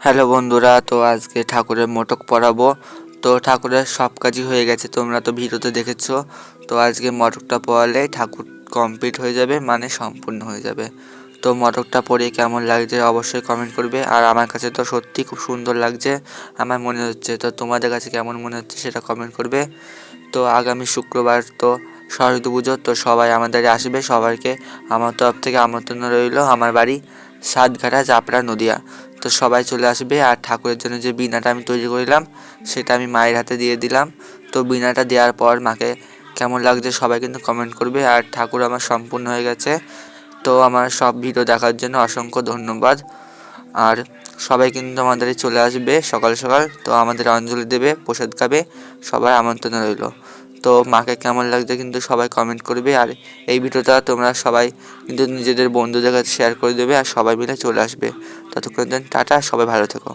Hello বন্ধুরা, তো আজকে ঠাকুরের মটক পরাবো। তো ঠাকুরের সব কাজই হয়ে গেছে, তোমরা তো ভিডিওতে দেখেছো। তো আজকে মটকটা পরালে ঠাকুর কমপ্লিট হয়ে যাবে, মানে সম্পূর্ণ হয়ে যাবে। তো মটকটা পরিয়ে কেমন লাগছে অবশ্যই কমেন্ট করবে। আর আমার কাছে তো সত্যি খুব সুন্দর লাগছে, আমার মনে হচ্ছে। তো তোমাদের কাছে কেমন মনে হচ্ছে সেটা কমেন্ট করবে। তো আগামী শুক্রবার তো সরস্বতী পুজো, তো সবাই আমাদের আসবে। সবাইকে আমার তরফ থেকে আমন্ত্রণ রইল। আমার বাড়ি সাতঘাটা, চাপড়া, নদিয়া। তো সবাই চলে আসবে। আর ঠাকুরের জন্য যে বীণাটা আমি তৈরি করলাম সেটা আমি মায়ের হাতে দিয়ে দিলাম। তো বীণাটা দেওয়ার পর মাকে কেমন লাগছে সবাই কিন্তু কমেন্ট করবে। আর ঠাকুর আমার সম্পূর্ণ হয়ে গেছে। তো আমার সব ভিডিও দেখার জন্য অসংখ্য ধন্যবাদ। আর সবাই কিন্তু আমাদের চলে আসবে সকাল সকাল। তো আমাদের অঞ্জলি দেবে, প্রসাদ খাবে, সবার আমন্ত্রণ রইল। তো মাকে কেমন লাগছে কিন্তু সবাই কমেন্ট করবে। আর এই ভিডিওটা তোমরা সবাই কিন্তু নিজেদের বন্ধুদের কাছে শেয়ার করে দেবে, আর সবাই মিলে চলে আসবে। ততক্ষণ টাটা, সবাই ভালো থেকো।